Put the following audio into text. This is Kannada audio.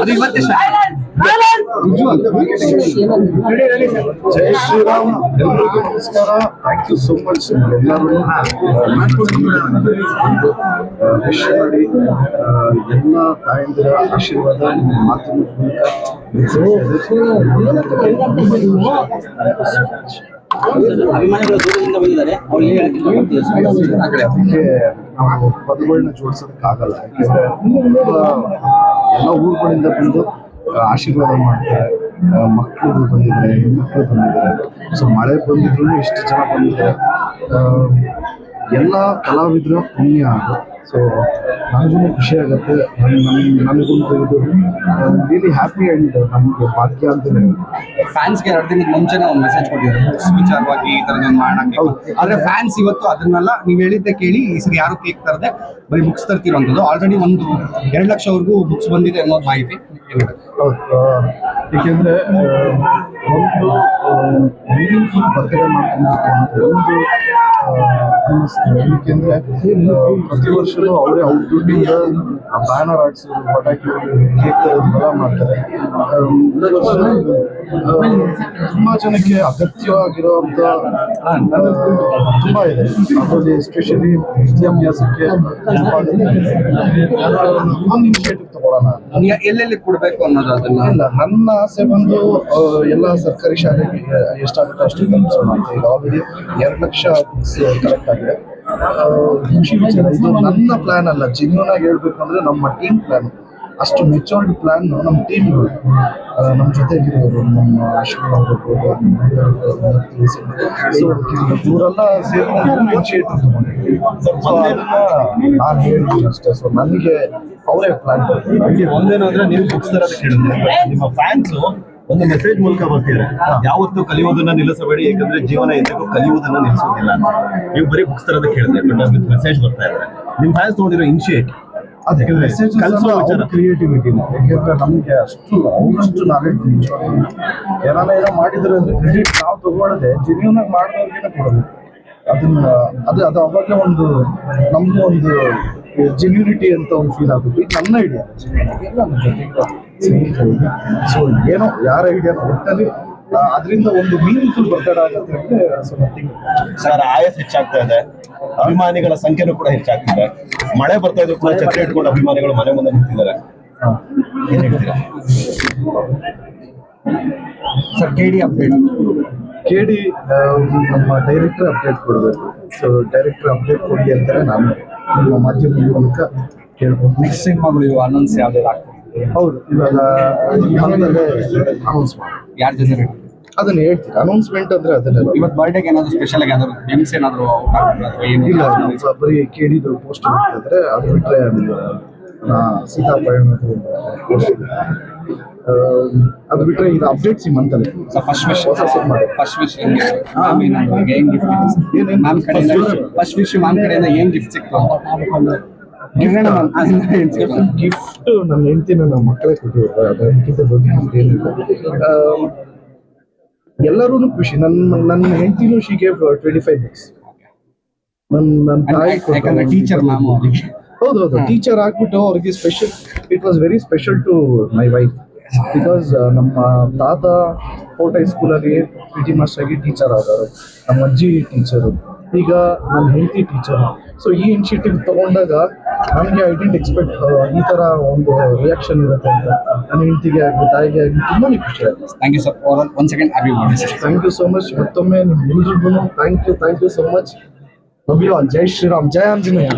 ಅದು ಇವತ್ತೇ ಜೈ ಶ್ರೀರಾಮ್. ಎಲ್ರಿಗೂ ನಮಸ್ಕಾರ. Thank you so much. ಎಲ್ಲರೂ ವಿಶ್ ಮಾಡಿ ಎಲ್ಲ ತಾಯಂದಿರ ಆಶೀರ್ವಾದ ನಿಮ್ಮ ಮಾತಿನ ಅಭಿಮಾನಿಗಳು ದೂರದಿಂದ ಬಂದಿದ್ದಾರೆ. ಅದಕ್ಕೆ ನಾವು ಪದಗಳನ್ನ ಜೋಡಿಸೋದಕ್ಕಾಗಲ್ಲ. ಯಾಕೆಂದ್ರೆ ಎಲ್ಲ ಊರುಗಳಿಂದ ಬಂದು ಆಶೀರ್ವಾದ ಮಾಡ್ತಾರೆ. ಮಕ್ಕಳು ಬಂದಿದ್ದಾರೆ, ಹೆಣ್ಮಕ್ಳು ಬಂದಿದ್ದಾರೆ. ಸೊ ಮಳೆ ಬಂದಿದ್ರು ಇಷ್ಟು ಜನ ಬಂದಿದ್ದಾರೆ. ಎಲ್ಲ ಕಲಾವಿದರ ಪುಣ್ಯ ಅದು. ಸೊ ನನಗೂ ಖುಷಿ ಆಗುತ್ತೆ. ನನಗೊಂದು ಇದು ರಿಯಲಿ ಹ್ಯಾಪಿ ಆ್ಯಂಡ್ ನಮಗೆ ಭಾಗ್ಯ ಅಂತಲೇ. ಫ್ಯಾನ್ಸ್ಗೆ 2 ದಿನದ ಮುಂಚೆನೇ ಒಂದು ಮೆಸೇಜ್ ಕೊಟ್ಟಿದ್ದಾರೆ ಬುಕ್ಸ್ ವಿಚಾರವಾಗಿ ಈ ಥರದೊಂದು ಮಾಡೋಕ್ಕೆ. ಆದರೆ ಫ್ಯಾನ್ಸ್ ಇವತ್ತು ಅದನ್ನೆಲ್ಲ ನೀವು ಹೇಳಿದ್ದೆ ಕೇಳಿ ಈ ಸರಿ ಯಾರು ಕೇಕ್ ತರದೆ ಬರೀ ಬುಕ್ಸ್ ತರ್ತಿರೋಂಥದ್ದು. ಆಲ್ರೆಡಿ ಒಂದು 2 ಲಕ್ಷವರೆಗೂ ಬುಕ್ಸ್ ಬಂದಿದೆ ಅನ್ನೋದು ಮಾಹಿತಿ. ಹೌದು, ಏಕೆಂದರೆ ಒಂದು ಮೀನಿಂಗ್ಫುಲ್ ಬರ್ತ್ಡೇ ಮಾಡ್ಕೊಬೇಕು ಅಂತ ಒಂದು ಅನ್ನಿಸ್ತದೆ. ಏಕೆಂದರೆ ಪ್ರತಿ ವರ್ಷವೂ ಅವರೇ ಅವ್ರ ದುಡ್ಡಿಂದ ಬ್ಯಾನರ್ ಆಡಿಸೋದು, ಪಟಾಕಿ ಕೇಕ್ ತರೋದೆಲ್ಲ ಮಾಡ್ತಾರೆ. ತುಂಬ ಜನಕ್ಕೆ ಅಗತ್ಯವಾಗಿರುವಂಥ ತುಂಬ ಇದೆ. ಅದರಲ್ಲಿ ಎಸ್ಪೆಷಲಿ ವಿದ್ಯಾಭ್ಯಾಸಕ್ಕೆ ಒಂದು ಇನಿಷಿಯೇಟಿವ್ ತಗೊಳ್ಳೋಣ. ಎಲ್ಲೆಲ್ಲಿ ಕೊಡಬೇಕು ಅನ್ನೋದು ಅದನ್ನ ಇಲ್ಲ, ನನ್ನ ಆಸೆ ಬಂದು ಎಲ್ಲ ಸರ್ಕಾರಿ ಶಾಲೆಗೆ ಎಷ್ಟಾಗುತ್ತೋ ಅಷ್ಟು ತಲುಪಿಸೋಣ ಅಂತ. ಈಗ ಆಲ್ರೆಡಿ 2 ಲಕ್ಷ ಬುಕ್ಸ್ ಕಲೆಕ್ಟ್ ಆಗಿದೆ. ಖುಷಿ ವಿಚಾರ. ಇದು ನನ್ನ ಪ್ಲ್ಯಾನ್ ಅಲ್ಲ, ಜೆನ್ಯೂನ್ ಆಗಿ ಹೇಳ್ಬೇಕು ಅಂದರೆ ನಮ್ಮ ಟೀಮ್ ಪ್ಲ್ಯಾನ್. ಅಷ್ಟು ಮೆಚೂರ್ಡ್ ಪ್ಲ್ಯಾನ್ ನಮ್ಮ ಟೀಮ್ಗಳು, ನಮ್ಮ ಜೊತೆಗಿರೋರು, ನಮ್ಮ ಅಶ್ವಿನ್ ಆಗಿರ್ಬೋದು, ಇವರೆಲ್ಲ ಸೇರ್ಕೊಂಡು ಇನಿಷಿಯೇಟಿವ್ ತಗೊಂಡಿದ್ದೀವಿ. ನಾನು ಹೇಳ್ತೀನಿ ಅಷ್ಟೇ. ಸೊ ನನಗೆ ಅವರೇ ಪ್ಲ್ಯಾನ್. ಒಂದೇನು ಅಂದ್ರೆ ನೀವು ಬುಕ್ಸ್ ತರೋದಕ್ಕೆ ಹೇಳಿದ್ರೆ ನಿಮ್ಮ ಫ್ಯಾನ್ಸು ಒಂದು ಮೆಸೇಜ್ ಮೂಲಕ ಬರ್ತಿದ್ದಾರೆ, ಯಾವತ್ತೂ ಕಲಿಯೋದನ್ನ ನಿಲ್ಲಿಸಬೇಡಿ, ಯಾಕಂದ್ರೆ ಜೀವನ ಎಂದಿಗೂ ಕಲಿಯುವುದನ್ನ ನಿಲ್ಲಿಸೋದಿಲ್ಲ. ನೀವು ಬರೀ ಬುಕ್ಸ್ ತರೋದಕ್ಕೆ ಹೇಳಿದ್ರೆ ಬಟ್ ಮೆಸೇಜ್ ಬರ್ತಾ ಇದ್ದಾರೆ. ನಿಮ್ಮ ಫ್ಯಾನ್ಸ್ ನೋಡಿರೋ ಇನಿಷಿಯೇಟಿವ್ ಅದೇ ಕ್ರಿಯೇಟಿವಿಟಿ. ಯಾಕೆಂದ್ರೆ ನಮಗೆ ಅಷ್ಟು ನಾಲೆಡ್ಜ್ ಏನೋ ಮಾಡಿದ್ರೆ ಅಂದ್ರೆ ಕ್ರೆಡಿಟ್ ನಾವು ತಗೊಳ್ಳದೆ ಜೆನ್ಯೂನ್ ಆಗಿ ಮಾಡಿದವ್ರಿಗೇನೆ ಕೊಡಬೇಕು. ಅದು ಅವಾಗಲೇ ಒಂದು ನಮ್ದು ಒಂದು ಜೆನ್ಯೂನಿಟಿ ಅಂತ ಒಂದು ಫೀಲ್ ಆಗುತ್ತೆ. ಇದು ನನ್ನ ಐಡಿಯಾ ಎಲ್ಲ ನನ್ನ ಜೊತೆಗೆ ಸ್ನೇಹಿತರಿಗೆ. ಸೊ ಏನೋ ಯಾರ ಐಡಿಯಾನ ಒಟ್ಟಲ್ಲಿ ಅದರಿಂದ ಒಂದು ಮೀನಿಂಗ್ಫುಲ್ ಬರ್ತಡೇ ಆಗುತ್ತೆ ಅಂದ್ರೆ ಸೊ ನಥಿಂಗ್. ಸರ್, ಆಯಸ್ ಹೆಚ್ಚಾಗ್ತಾ ಇದೆ, ಅಭಿಮಾನಿಗಳ ಸಂಖ್ಯೆನೂ ಕೂಡ ಹೆಚ್ಚಾಗ್ತಿದೆ. ಮಳೆ ಬರ್ತಾ ಇದ್ರು ಕೂಡ ಛತ್ರಿ ಇಟ್ಕೊಂಡು ಅಭಿಮಾನಿಗಳು ಮನೆ ಮುಂದೆ ನಿಂತಿದ್ದಾರೆ. ಏನ್ ಹೇಳ್ತೀರಾ ಸರ್? KD update. KD ನಮ್ಮ ಡೈರೆಕ್ಟರ್ ಅಪ್ಡೇಟ್ ಕೊಡಬೇಕು. ಸೊ ಡೈರೆಕ್ಟರ್ ಅಪ್ಡೇಟ್ ಕೊಡಿ ಅಂತಾರೆ ನಾನು ನಿಮ್ಮ ಮಾಧ್ಯಮದ ಮೂಲಕ ಕೇಳ್ಬೋದು. ನೆಕ್ಸ್ಟ್ ಸಿನಿಮಾಗಳು ಇವು ಅನೌನ್ಸ್ ಯಾವ್ದು ಆಗ್ತದೆ? ಹೌದು, ಇವಾಗ ಅನೌನ್ಸ್ ಮಾಡಿ ಯಾರ ಜೊತೆ ಅದನ್ನ ಹೇಳ್ತೀವಿ. ಅನೌನ್ಸ್ಮೆಂಟ್ ಅಂದ್ರೆ ಅದನ್ನೆಲ್ಲ. ಇವತ್ತು ಬರ್ಡೇಗೆ ಏನಾದ್ರು ಸ್ಪೆಷಲ್ ಆಗಿ ಯಾವ್ದಾದ್ರು ಗೇಮ್ಸ್ ಏನಾದ್ರು ಇಲ್ಲ, ಬರೀ KD ಪೋಸ್ಟ್ ಮಾಡ್ತಿದ್ರೆ. ಅದು ಬಿಟ್ಟರೆ ಸೀತಾಪಯಣದ್ದು ಅದು ಬಿಟ್ಟರೆ ಇದು ಅಪ್ಡೇಟ್ಸ್ ಈ ಮಂತಲ್ಲಿ. ಫಸ್ಟ್ ವಿಶ್ ಹೊಸ ಸಿನಿಮಾ ಫಸ್ಟ್ ವಿಶ್ ಮ್ಯಾಮ್ ಕಡೆಯಿಂದ ಫಸ್ಟ್ ವಿಶ್ ಮ್ಯಾಮ್ ಕಡೆಯಿಂದ ಏನ್ ಗಿಫ್ಟ್ ಸಿಕ್ತು? ಗಿಫ್ಟ್ ನನ್ನ ಹೆಂಡತಿ ನನ್ನ ಮಕ್ಕಳೇ ಕೊಟ್ಟಿದ್ದಾರೆ. ಅದಕ್ಕಿಂತ ದೊಡ್ಡ ಗಿಫ್ಟ್ ಏನಿಲ್ಲ. ಎಲ್ಲರೂ ಖುಷಿ. ನನ್ನ ಹೆಂಡತಿನೂ ಶಿ ಗೇವ್ 25 ಬುಕ್ಸ್. ನನ್ನ ತಾಯಿ ಟೀಚರ್ ಮ್ಯಾಮ್ ಹೌದು ಟೀಚರ್ ಆಗ್ಬಿಟ್ಟು ಅವ್ರಿಗೆ special. It was very special to my wife because ನಮ್ಮ ತಾತ ಫೋರ್ಟ್ ಹೈಸ್ಕೂಲಲ್ಲಿ PT ಮಾಸ್ಟರ್ ಆಗಿ ಟೀಚರ್ ಆದರು. ನಮ್ಮ ಅಜ್ಜಿ ಟೀಚರು, ಈಗ ನನ್ನ ಹೆಂಡತಿ ಟೀಚರು. ಸೊ ಈ ಇನಿಷಿಯೇಟಿವ್ ತಗೊಂಡಾಗ ನನಗೆ ಐ ಡಿಂಟ್ ಎಕ್ಸ್ಪೆಕ್ಟ್ ಈ ಥರ ಒಂದು ರಿಯಾಕ್ಷನ್ ಇರುತ್ತೆ ಅಂತ. ನನ್ನ ಹೆಂಡತಿಗೆ ಆಗಲಿ ತಾಯಿಗೆ ಆಗಲಿ ತುಂಬಾ ಖುಷಿ ಆಗುತ್ತೆ. Thank you sir. One second happy birthday. Thank you so much. ಮತ್ತೊಮ್ಮೆ ನಿಮ್ಮೆಲ್ಲರಿಗೂ thank you so much. Love you all. ಜೈ ಶ್ರೀರಾಮ್, ಜೈ ಆಂಜನೇಯ.